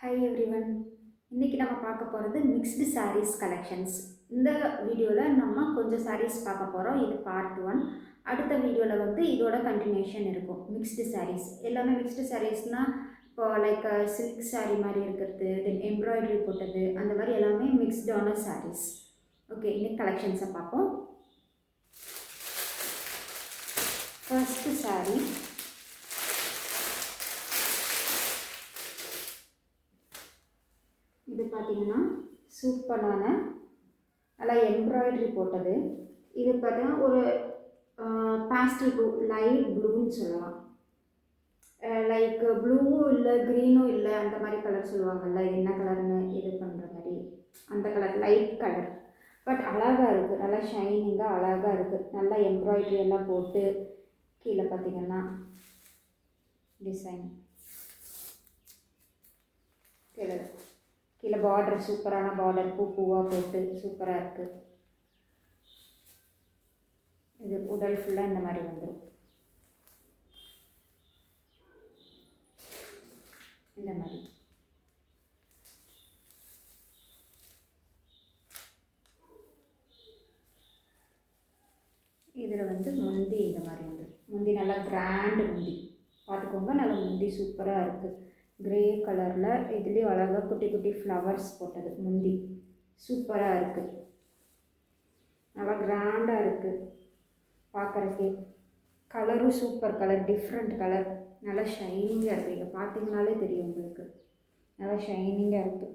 Hi everyone. இன்றைக்கி நம்ம பார்க்க போகிறது மிக்ஸ்டு சாரீஸ் கலெக்ஷன்ஸ். இந்த வீடியோவில் நம்ம கொஞ்சம் சாரீஸ் பார்க்க போகிறோம். இது பார்ட் 1. அடுத்த வீடியோவில் வந்து இதோட கண்டினியூஷன் இருக்கும். மிக்ஸ்டு சாரீஸ் எல்லாமே மிக்ஸ்டு சாரீஸ்னால் இப்போ லைக் சில்க் சாரீ மாதிரி இருக்கிறது, தென் எம்ப்ராய்டரி போட்டது, அந்த மாதிரி எல்லாமே மிக்ஸ்டான சாரீஸ். ஓகே, இன்னைக்கு கலெக்ஷன்ஸை பார்ப்போம். ஃபர்ஸ்ட்டு சாரீ இது பார்த்திங்கன்னா சூப்பரான நல்லா எம்ப்ராய்டரி போட்டது. இது பார்த்திங்கன்னா ஒரு பாஸ்டல் ப்ளூ, லைட் ப்ளூன்னு சொல்லலாம். லைக் ப்ளூவும் இல்லை க்ரீனும் இல்லை, அந்த மாதிரி கலர் சொல்லுவாங்கள்ல, என்ன கலர்னு இது பண்ணுற மாதிரி அந்த கலர், லைட் கலர். பட் அழகாக இருக்குது, நல்லா ஷைனிங்காக அழகாக இருக்குது. நல்லா எம்ப்ராய்டரி எல்லாம் போட்டு கீழே பார்த்திங்கன்னா டிசைன் கீழே பார்டர், சூப்பரான பார்டர், பூவாக போட்டு சூப்பராக இருக்குது. இது உடல் ஃபுல்லாக இந்த மாதிரி வந்துடும். இந்த மாதிரி இதில் வந்து முந்தி இந்த மாதிரி வந்துடும். முந்தி நல்லா கிராண்டு முந்தி பார்த்துக்கோங்க. நல்லா முந்தி சூப்பராக இருக்குது. கிரே கலரில் இதுலேயும் அழகாக குட்டி குட்டி ஃப்ளவர்ஸ் போட்டது. முந்தி சூப்பராக இருக்குது, நல்லா கிராண்டாக இருக்குது பார்க்குறக்கே. கலரும் சூப்பர் கலர், டிஃப்ரெண்ட் கலர், நல்லா ஷைனிங்காக இருக்குது. இங்கே பார்த்தீங்கனாலே தெரியும் உங்களுக்கு, நல்லா ஷைனிங்காக இருக்குது.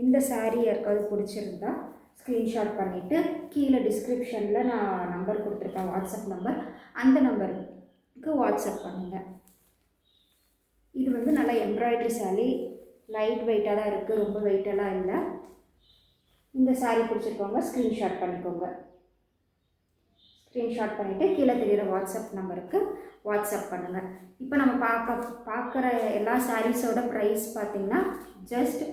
இந்த சாரீ யாருக்காவது பிடிச்சிருந்தா ஸ்க்ரீன்ஷாட் பண்ணிவிட்டு கீழே டிஸ்கிரிப்ஷனில் நான் நம்பர் கொடுத்துருக்கேன், வாட்ஸ்அப் நம்பர். அந்த நம்பருக்கு வாட்ஸ்அப் பண்ணுங்கள். இது வந்து நல்லா எம்ப்ராய்டரி சாரீ, லைட் வெயிட்டாக தான் இருக்குது, ரொம்ப வெயிட்டெல்லாம் இல்லை. இந்த சாரீ பிடிச்சிருக்கவங்க ஸ்க்ரீன்ஷாட் பண்ணிக்கோங்க. ஸ்க்ரீன்ஷாட் பண்ணிவிட்டு கீழே தெரிகிற வாட்ஸ்அப் நம்பருக்கு வாட்ஸ்அப் பண்ணுங்கள். இப்போ நம்ம பார்க்குற எல்லா சாரீஸோட ப்ரைஸ் பார்த்திங்கன்னா ஜஸ்ட்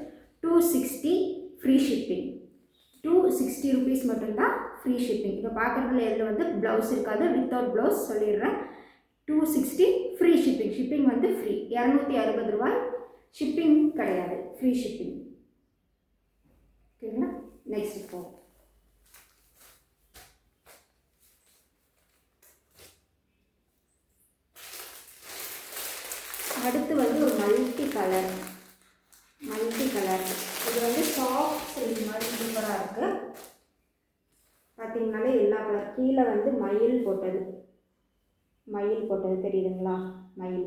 260 ஃப்ரீ ஷிப்பிங். 260 ருபீஸ் மட்டும்தான் ஃப்ரீ ஷிப்பிங். இப்போ பார்க்குறதுல எதில் வந்து ப்ளவுஸ் இருக்காது, வித்தவுட் ப்ளவுஸ் சொல்லிடுறேன். 260 ஃப்ரீ ஷிப்பிங். ஷிப்பிங் வந்து ஃப்ரீ, 260 ரூபாய். ஷிப்பிங் கிடையாது, ஃப்ரீ ஷிப்பிங். ஓகேங்களா? நெக்ஸ்ட் இப்போ அடுத்து வந்து ஒரு மல்டி கலர். இது வந்து சாஃப்ட் சில்க் மாதிரி சூப்பராக இருக்குது. பார்த்தீங்கனாலே எல்லா கலர். கீழே வந்து மயில் போட்டது தெரியுதுங்களா? மயில்.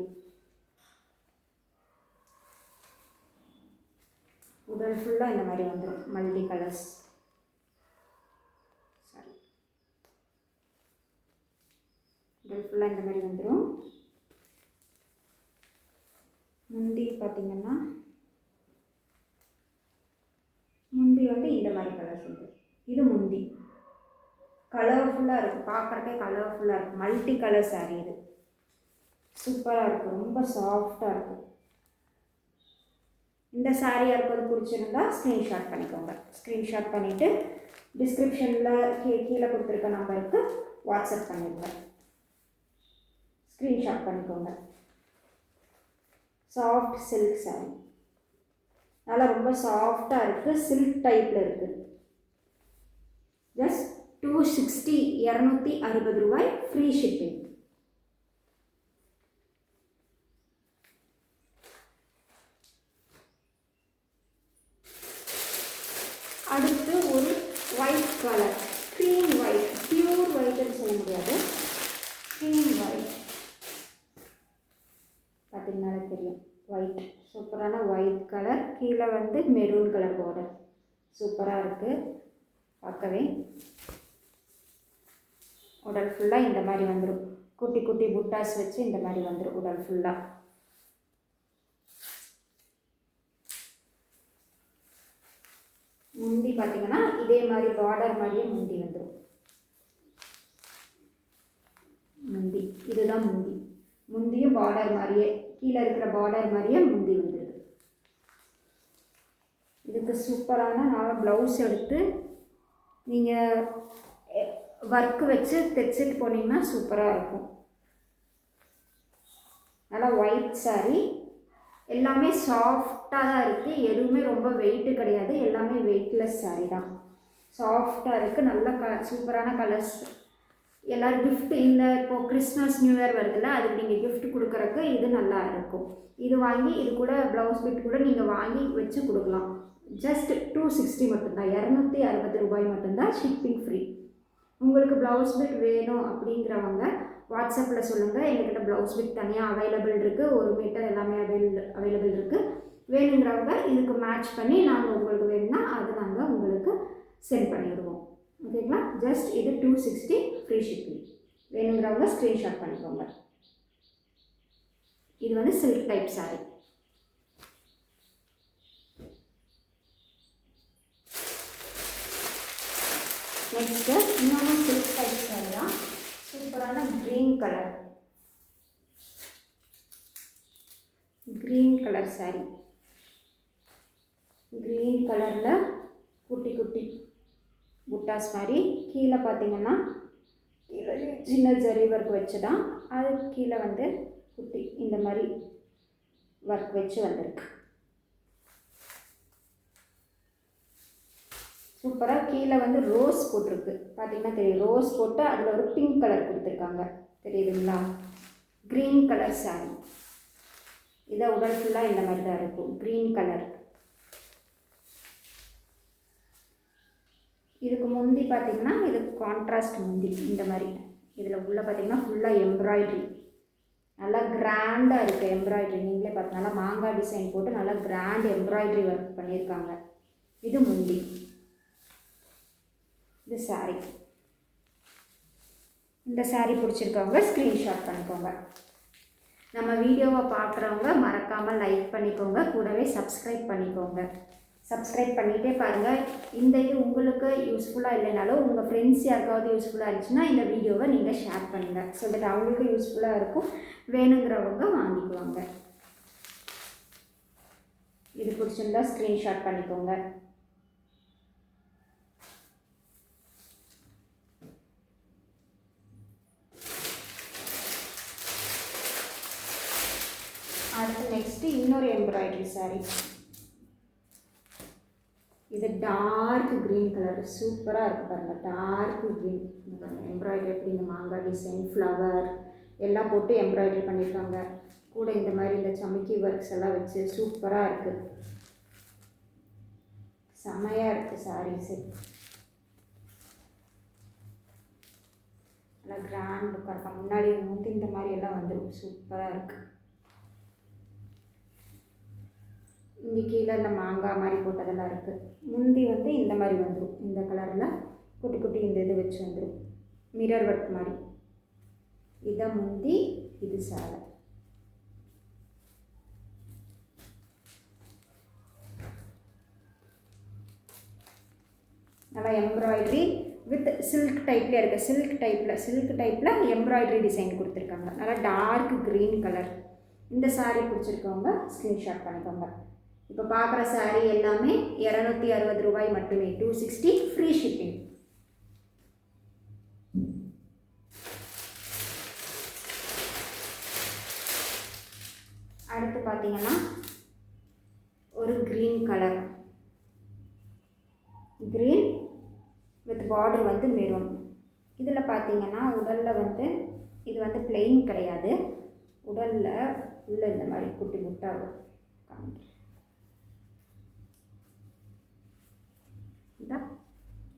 உடல் ஃபுல்லாக இந்த மாதிரி வந்துடும். Multi colours. சாரி, உடல் ஃபுல்லாக இந்த மாதிரி வந்துடும். முந்தி பார்த்திங்கன்னா முந்தி வந்து இந்த மாதிரி கலர்ஸ் வந்துடும். இது முந்தி கலர்ஃபுல்லாக இருக்குது, பார்க்குறக்கே கலர்ஃபுல்லாக இருக்குது. மல்டி கலர் சாரீ இது சூப்பராக இருக்குது, ரொம்ப சாஃப்டாக இருக்குது. இந்த சாரீ யாருக்காவது பிடிச்சிருந்தா ஸ்க்ரீன்ஷாட் பண்ணிக்கோங்க. ஸ்க்ரீன்ஷாட் பண்ணிவிட்டு டிஸ்கிரிப்ஷனில் கீழே கொடுத்துருக்க நம்பருக்கு வாட்ஸ்அப் பண்ணிடுங்க. ஸ்க்ரீன்ஷாட் பண்ணிக்கோங்க. சாஃப்ட் சில்க் சாரீ, நல்லா ரொம்ப சாஃப்டாக இருக்குது, சில்க் டைப்பில் இருக்குது. ஜஸ்ட் 260, 260 ரூபாய் ஃப்ரீ ஷிப்பிங். அடுத்து ஒரு white colour, cream white, pure ஒயிட்னு சொல்ல முடியாது, க்ரீம் ஒயிட். பார்த்தீங்கன்னாலே தெரியும், ஒயிட். சூப்பரான ஒயிட் கலர். கீழே வந்து மெரூன் கலர் பார்டர் சூப்பராக இருக்குது பார்க்கவே. உடல் ஃபுல்லாக இந்த மாதிரி வந்துடும். குட்டி குட்டி புட்டாஸ் வச்சு இந்த மாதிரி வந்துடும் உடல் ஃபுல்லாக. முந்தி பார்த்திங்கன்னா இதே மாதிரி பார்டர் மாதிரியே முந்தி வந்துடும். முந்தி இதுதான் முந்தி. முந்தியும் பார்டர் மாதிரியே, கீழே இருக்கிற பார்டர் மாதிரியே முந்தி வந்துடுது. இதுக்கு சூப்பரான நான் ப்ளவுஸ் எடுத்து நீங்கள் ஒர்க்கு வச்சு தைச்சிட்டு போனீங்கன்னா சூப்பராக இருக்கும். நல்லா ஒயிட் சாரீ, எல்லாமே சாஃப்டாக தான் இருக்குது, எதுவுமே ரொம்ப வெயிட்டு கிடையாது, எல்லாமே வெயிட்லெஸ் சாரீ தான். சாஃப்டாக இருக்குது, நல்ல சூப்பரான கலர்ஸ். எல்லோரும் கிஃப்ட் இந்த இப்போது கிறிஸ்மஸ் நியூ இயர் வருதுல்ல, அதுக்கு நீங்கள் கிஃப்ட் கொடுக்குறக்கு இது நல்லா இருக்கும். இது வாங்கி இது கூட ப்ளவுஸ் பிட் கூட நீங்கள் வாங்கி வச்சு கொடுக்கலாம். ஜஸ்ட் 260 மட்டும்தான், 260 ரூபாய் மட்டும்தான், ஷிப்பிங் ஃப்ரீ. உங்களுக்கு ப்ளவுஸ் பிட் வேணும் அப்படிங்கிறவங்க வாட்ஸ்அப்பில் சொல்லுங்கள். எங்கள்கிட்ட ப்ளவுஸ் பிட் தனியாக அவைலபிள் இருக்குது, 1 மீட்டர் எல்லாமே அவைலபிள் இருக்குது. வேணுங்கிறவங்க இதுக்கு மேட்ச் பண்ணி நாங்கள் உங்களுக்கு வேணும்னா அது நாங்கள் உங்களுக்கு சென்ட் பண்ணிவிடுவோம். ஓகேங்களா? ஜஸ்ட் இது 260 ஃப்ரீ ஷிப்பிங். வேணுங்கிறவங்க ஸ்க்ரீன்ஷாட் பண்ணிக்கோங்க. இது வந்து சில்க் டைப் சாரீ. நெக்ஸ்ட்டு இன்னொன்று சில்க் டைப் சாரீ தான். சூப்பரான க்ரீன் கலர் சாரீ. க்ரீன் கலரில் குட்டி குட்டி புட்டாஸ் மாதிரி கீழே பார்த்தீங்கன்னா கீழே சின்ன ஜரி ஒர்க் வச்சு தான், அது கீழே வந்து குட்டி இந்த மாதிரி ஒர்க் வச்சு வந்திருக்கு. சூப்பராக கீழே வந்து ரோஸ் போட்டிருக்கு, பார்த்தீங்கன்னா தெரியும். ரோஸ் போட்டு அதில் ஒரு பிங்க் கலர் கொடுத்துருக்காங்க, தெரியுதுங்களா? Green colour sari. இதை உடல் ஃபுல்லாக இந்த மாதிரி தான் இருக்கும், க்ரீன் கலர். இதுக்கு முந்தி பார்த்திங்கன்னா இது கான்ட்ராஸ்ட் முந்தி இந்த மாதிரி. இதில் உள்ள பார்த்திங்கன்னா ஃபுல்லாக எம்ப்ராய்ட்ரி, நல்லா கிராண்டாக இருக்குது எம்ப்ராய்ட்ரி. நீங்களே பார்த்து நல்லா மாங்காய் டிசைன் போட்டு நல்லா கிராண்ட் எம்ப்ராய்ட்ரி ஒர்க் பண்ணியிருக்காங்க. இது முந்தி, இது சாரீ. இந்த சாரீ பிடிச்சிருக்கவங்க ஸ்க்ரீன்ஷாட் பண்ணிக்கோங்க. நம்ம வீடியோவை பார்க்குறவங்க மறக்காமல் லைக் பண்ணிக்கோங்க, கூடவே சப்ஸ்கிரைப் பண்ணிக்கோங்க. சப்ஸ்கிரைப் பண்ணிகிட்டே பாருங்கள். இந்த இது உங்களுக்கு யூஸ்ஃபுல்லாக இல்லைனாலும் உங்கள் ஃப்ரெண்ட்ஸ் யாருக்காவது யூஸ்ஃபுல்லாக இருந்துச்சுன்னா இந்த வீடியோவை நீங்கள் ஷேர் பண்ணுங்கள். ஸோ தட் அவங்களுக்கு யூஸ்ஃபுல்லாக இருக்கும், வேணுங்கிறவங்க வாங்கிக்குவாங்க. இது பிடிச்சிருந்தா ஸ்க்ரீன்ஷாட் பண்ணிக்கோங்க. அடுத்து நெக்ஸ்ட்டு இன்னொரு எம்ப்ராய்டரி சாரீ. இது டார்க் க்ரீன் கலர், சூப்பராக இருக்குது பாருங்கள். டார்க் க்ரீன் எம்ப்ராய்டரி எப்படி இந்த மாங்காய் டிசைன் ஃப்ளவர் எல்லாம் போட்டு எம்ப்ராய்டரி பண்ணியிருக்காங்க. கூட இந்த மாதிரி இந்த சமிக்கி ஒர்க்ஸ் எல்லாம் வச்சு சூப்பராக இருக்குது, செமையாக இருக்குது சாரீஸு. நல்லா கிராண்ட் லுக்காக இருக்கா. முன்னாடி வந்து இந்த மாதிரி எல்லாம் வந்துடும், சூப்பராக இருக்குது. இங்கே கீழே இந்த மாங்காய் மாதிரி போட்டதெல்லாம் இருக்குது. முந்தி வந்து இந்த மாதிரி வந்துடும், இந்த கலரில் குட்டி குட்டி இந்த இது வச்சு வந்துடும், மிரர் ஒர்க் மாதிரி. இதான் முந்தி, இது சேலை. நல்லா எம்ப்ராய்டரி வித் சில்க் டைப்லேயே இருக்குது. சில்க் டைப்பில் எம்ப்ராய்டரி டிசைன் கொடுத்துருக்காங்க. நல்லா டார்க் க்ரீன் கலர். இந்த சாரீ பிடிச்சிருக்கவங்க ஸ்க்ரீன்ஷாட் பண்ணிக்கோங்க. இப்போ பார்க்குற சாரீ எல்லாமே 260 ரூபாய் மட்டுமே, 260 ஃப்ரீ ஷிப்பிங். அடுத்து பார்த்தீங்கன்னா ஒரு green colour, green with border வந்து மெரூன். இதில் பார்த்தீங்கன்னா உடலில் வந்து இது வந்து பிளெயின் கிடையாது, உடலில் உள்ள இந்த மாதிரி குட்டி முட்டாக காமிக்கிறேன்.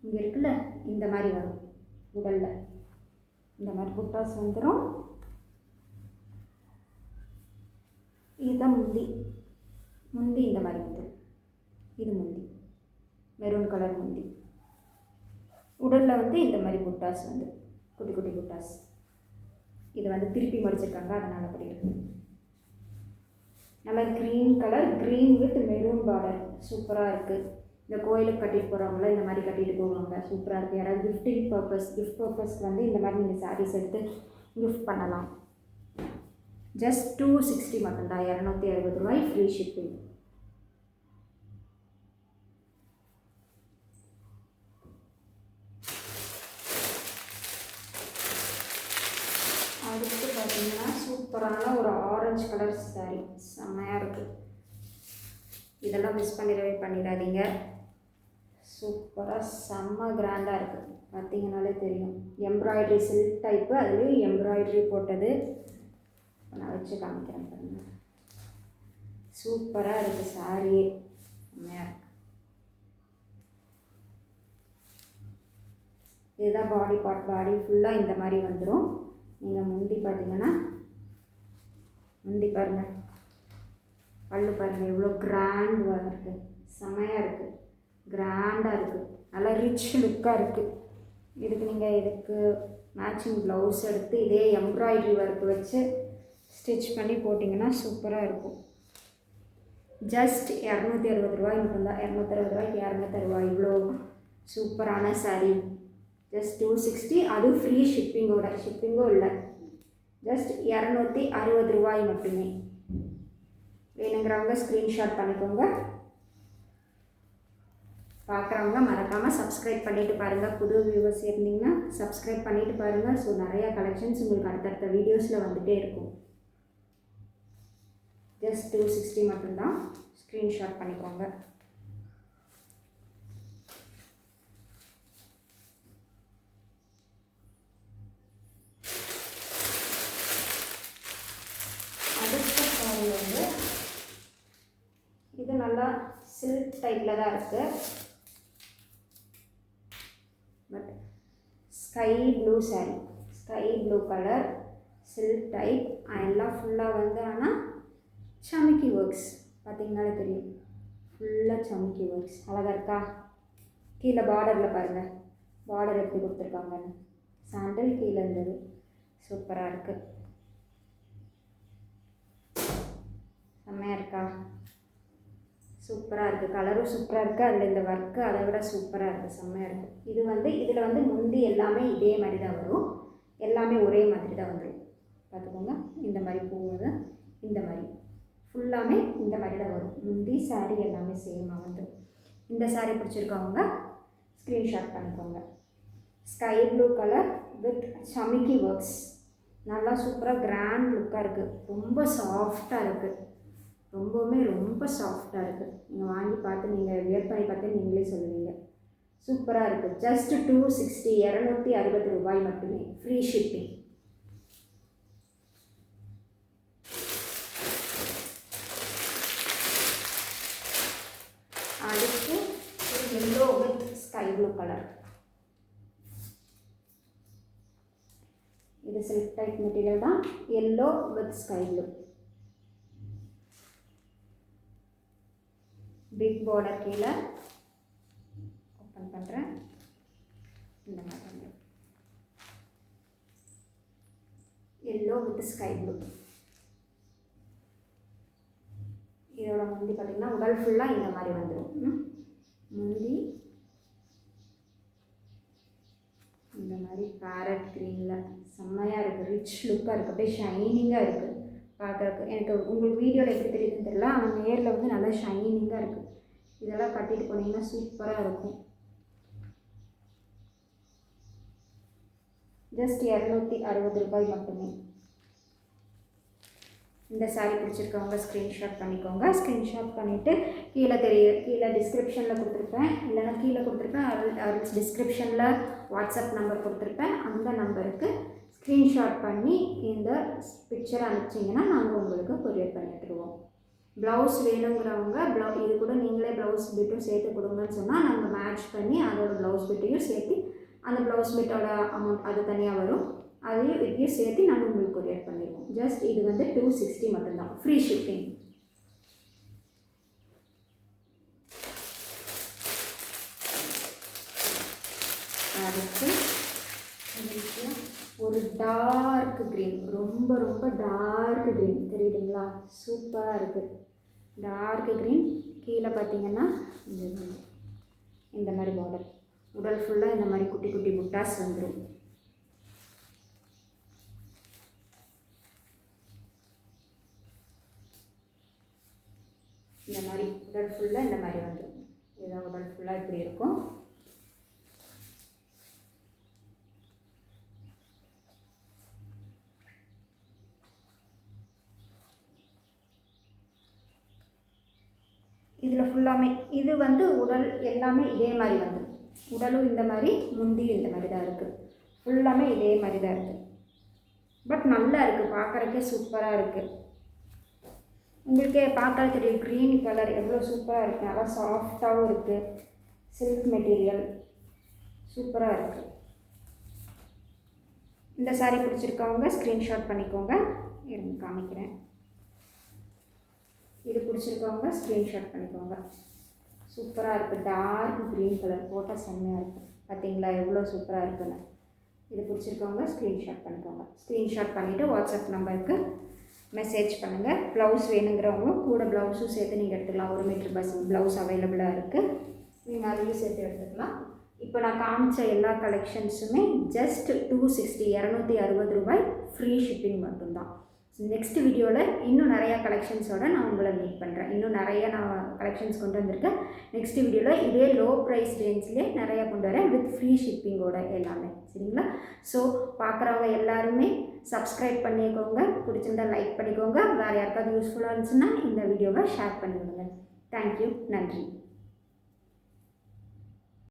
இங்கே இருக்குல்ல, இந்த மாதிரி வரும் உடலில், இந்த மாதிரி புட்டாஸ் வந்துடும். இதுதான் முந்தி இந்த மாதிரி வந்துடும். இது முந்தி மெரூன் கலர் முந்தி. உடலில் வந்து இந்த மாதிரி புட்டாஸ் வந்து குட்டி குட்டி புட்டாஸ். இது வந்து திருப்பி மடிச்சிருக்காங்க, அதனால் அப்படி இருக்குது. நல்லா green colour, green with maroon border, சூப்பராக இருக்குது. இந்த கோயிலுக்கு கட்டிட்டு போகிறவங்கள இந்த மாதிரி கட்டிட்டு போவாங்க, சூப்பராக இருக்குது. யாராவது கிஃப்ட் பர்பஸ்க்கு வந்து இந்த மாதிரி நீங்கள் சாரீஸ் எடுத்து கிஃப்ட் பண்ணலாம். ஜஸ்ட் 260 மட்டும்தான், 260 ரூபாய் ஃப்ரீ ஷிப்பிங். அடுத்து பார்த்தீங்கன்னா சூப்பரான ஒரு ஆரஞ்சு கலர் கலர் சாரி செம்மையாக இருக்குது. இதெல்லாம் மிஸ் பண்ணிடாதீங்க. சூப்பராக செம்ம கிராண்டாக இருக்குது. பார்த்தீங்கனாலே தெரியும். எம்ப்ராய்டரி சில்க் டைப்பு, அதுலேயும் எம்ப்ராய்டரி போட்டது. நான் வச்சு காமிக்கிறேன் பாருங்கள். சூப்பராக இருக்குது சாரியே, செம்மையாக இருக்குது. இதுதான் பாடி பார்ட். பாடி ஃபுல்லாக இந்த மாதிரி வந்துடும். நீங்கள் முந்தி பார்த்தீங்கன்னா முந்தி பாருங்கள், பல்லு பாருங்கள் எவ்வளோ கிராண்டாக இருக்குது. செம்மையாக இருக்குது, கிராண்டாக இருக்குது, நல்லா ரிச் லுக்காக இருக்குது. இதுக்கு நீங்கள் இதுக்கு மேட்சிங் ப்ளவுஸ் எடுத்து இதே எம்ப்ராய்டரி ஒர்க் வச்சு ஸ்டிச் பண்ணி போட்டிங்கன்னா சூப்பராக இருக்கும். ஜஸ்ட் 260 ரூபாய் மட்டும்தான். 260 ரூபாய்க்கு யாருமே தருவா இவ்வளோ சூப்பரான சாரீ? ஜஸ்ட் 260, அது ஃப்ரீ ஷிப்பிங்கோட. ஷிப்பிங்கும் இல்லை, ஜஸ்ட் 260 ரூபாய் மட்டுமே. வேணுங்கிறவங்க ஸ்க்ரீன்ஷாட் பண்ணிக்கோங்க. பார்க்குறவங்க மறக்காமல் சப்ஸ்கிரைப் பண்ணிவிட்டு பாருங்கள். புது வியூவர்ஸ் இருந்தீங்கன்னா சப்ஸ்கிரைப் பண்ணிவிட்டு பாருங்கள். ஸோ நிறையா கலெக்ஷன்ஸ் உங்களுக்கு அடுத்தடுத்த வீடியோஸில் வந்துகிட்டே இருக்கும். ஜஸ்ட் 260 மட்டும்தான். ஸ்க்ரீன்ஷாட் பண்ணிக்கோங்க. அடுத்த சாரி வந்து இது நல்லா சில்க் டைப்பில் தான் இருக்குது. But sky blue sorry, sky blue colour silk type. எல்லாம் ஃபுல்லாக வந்து ஆனால் சமிக்கி ஒர்க்ஸ். பார்த்தீங்கன்னாலே தெரியும், ஃபுல்லாக சமிக்கி ஒர்க்ஸ். அழகாக இருக்கா? கீழே பார்டரில் பாருங்கள், பார்டர் எப்படி கொடுத்துருக்காங்கன்னு. சாண்டல் கீழே இருந்தது. சூப்பராக இருக்குது, செம்மையாக இருக்கா? சூப்பராக இருக்குது, கலரும் சூப்பராக இருக்குது. அதில் இந்த ஒர்க்கு அதை விட சூப்பராக இருக்குது, செம்மையாக இருக்குது. இது வந்து இதில் வந்து முந்தி எல்லாமே இதே மாதிரி தான் வரும். எல்லாமே ஒரே மாதிரி தான் வந்துடும். பார்த்துக்கோங்க, இந்த மாதிரி பூவுது, இந்த மாதிரி ஃபுல்லாமே இந்த மாதிரி தான் வரும். முந்தி சாரீ எல்லாமே சேமாக வந்துடும். இந்த சாரீ பிடிச்சிருக்கவங்க ஸ்க்ரீன்ஷாட் பண்ணிக்கோங்க. ஸ்கை ப்ளூ கலர் வித் சமிக்கி ஒர்க்ஸ். நல்லா சூப்பராக கிராண்ட் லுக்காக இருக்குது. ரொம்ப சாஃப்டாக இருக்குது, ரொம்பவுமே ரொம்ப சாஃப்டாக இருக்குது. நீங்கள் வாங்கி பார்த்து நீங்கள் வியர் பண்ணி பார்த்து நீங்களே சொல்லுவீங்க. சூப்பராக இருக்குது. ஜஸ்ட் 260, 260 ரூபாய் மட்டுமே. Free shipping. அடுத்து yellow with sky blue colour. இது சில்க் டைப் மெட்டீரியல் தான். Yellow with sky blue. Big border கீழே ஓப்பன் பண்ணுறேன். இந்த மாதிரி எல்லோ வித் ஸ்கை ப்ளூ. இதோட முந்தி பார்த்திங்கன்னா உடல் ஃபுல்லாக இந்த மாதிரி வந்துடும். முந்தி இந்த மாதிரி பேரட் க்ரீனில் செம்மையாக இருக்குது, ரிச் லுக்காக இருக்குது, அப்படியே ஷைனிங்காக இருக்குது பார்க்குறக்கு. எனக்கு உங்களுக்கு வீடியோவில் எப்படி தெரியுதுன்னு தெரியல, ஆனால் நேரில் வந்து நல்லா ஷைனிங்காக இருக்குது. இதெல்லாம் கட்டிட்டு போனீங்கன்னா சூப்பராக இருக்கும். ஜஸ்ட் 260 ரூபாய் மட்டுமே. இந்த சாரீ பிடிச்சிருக்கவங்க ஸ்க்ரீன்ஷாட் பண்ணிக்கோங்க. ஸ்க்ரீன்ஷாட் பண்ணிவிட்டு கீழே டிஸ்கிரிப்ஷனில் கொடுத்துருப்பேன், இல்லைனா கீழே கொடுத்துருப்பேன், டிஸ்கிரிப்ஷனில் வாட்ஸ்அப் நம்பர் கொடுத்துருப்பேன். அந்த நம்பருக்கு ஸ்க்ரீன்ஷாட் பண்ணி இந்த பிக்சரை அனுப்பிச்சிங்கன்னா நாங்கள் உங்களுக்கு கொரியர் பண்ணிட்டுருவோம். ப்ளவுஸ் வேணுங்கிறவங்க இது கூட நீங்களே ப்ளவுஸ் பிட்டும் சேர்த்து கொடுங்கன்னு சொன்னால் நாங்கள் மேட்ச் பண்ணி அதோட ப்ளவுஸ் பிட்டையும் சேர்த்து, அந்த ப்ளவுஸ் பிட்டோட அமௌண்ட் அது தனியாக வரும், அதையும் இதையும் சேர்த்து நாங்கள் உங்களுக்கு கொரியர் பண்ணிடுவோம். ஜஸ்ட் இது வந்து 260 மட்டும்தான். Free shipping. அடுத்து ஒரு டார்க் க்ரீன், ரொம்ப ரொம்ப டார்க் க்ரீன் தெரியுதுங்களா? சூப்பராக இருக்குது. டார்க் க்ரீன் கீழே பார்த்தீங்கன்னா இந்த மாதிரி பார்டர், உடல் ஃபுல்லாக இந்த மாதிரி குட்டி குட்டி புட்டாஸ் வந்துடும். இந்த மாதிரி உடல் ஃபுல்லாக இந்த மாதிரி வந்துடும். இதுதான் உடல் ஃபுல்லாக இப்படி இருக்கும். இதில் ஃபுல்லாமே இது வந்து உடல் எல்லாமே இதே மாதிரி வந்துடும். உடலும் இந்த மாதிரி, முந்தியும் இந்த மாதிரி தான் இருக்குது. ஃபுல்லாமே இதே மாதிரி தான் இருக்குது. பட் நல்லா இருக்குது, பார்க்குறக்கே சூப்பராக இருக்குது. உங்களுக்கே பார்த்தாலே தெரியும் க்ரீன் கலர் எவ்வளோ சூப்பராக இருக்குது. நல்லா சாஃப்டாகவும் இருக்குது. சில்க் மெட்டீரியல் சூப்பராக இருக்குது. இந்த சாரீ பிடிச்சிருக்கவங்க ஸ்க்ரீன்ஷாட் பண்ணிக்கோங்க. இருங்க காமிக்கிறேன். இது பிடிச்சிருக்கவங்க ஸ்க்ரீன்ஷாட் பண்ணிக்கோங்க. சூப்பராக இருக்குது. டார்க் க்ரீன் கலர் போட்டால் செம்மையாக இருக்கும். பார்த்தீங்களா எவ்வளோ சூப்பராக இருக்குன்னு. இது பிடிச்சிருக்கவங்க ஸ்க்ரீன்ஷாட் பண்ணிக்கோங்க. ஸ்க்ரீன்ஷாட் பண்ணிவிட்டு வாட்ஸ்அப் நம்பருக்கு மெசேஜ் பண்ணுங்கள். ப்ளவுஸ் வேணுங்கிறவங்க கூட ப்ளவுஸும் சேர்த்து நீங்கள் எடுத்துக்கலாம். 1 மீட்டர் பஸ் ப்ளவுஸ் அவைலபிளாக இருக்குது. நீங்கள் அதையும் சேர்த்து எடுத்துக்கலாம். இப்போ நான் காமிச்ச எல்லா கலெக்ஷன்ஸுமே ஜஸ்ட் 260 ரூபாய் ஃப்ரீ ஷிப்பிங் மட்டும்தான். நெக்ஸ்ட் வீடியோவில் இன்னும் நிறையா கலெக்ஷன்ஸோடு நான் உங்களை மீட் பண்ணுறேன். இன்னும் நிறையா நான் கலெக்ஷன்ஸ் கொண்டு வந்திருக்கேன். நெக்ஸ்ட் வீடியோவில் இதே லோ ப்ரைஸ் ரேஞ்சிலே நிறையா கொண்டு வரேன் வித் ஃப்ரீ ஷிப்பிங்கோட எல்லாமே. சரிங்களா? ஸோ பார்க்குறவங்க எல்லாருமே சப்ஸ்கிரைப் பண்ணிக்கோங்க. பிடிச்சிருந்தா லைக் பண்ணிக்கோங்க. வேறு யாருக்காவது யூஸ்ஃபுல்லாக இருந்துச்சுன்னா இந்த வீடியோவை ஷேர் பண்ணிவிடுங்க. தேங்க்யூ. நன்றி.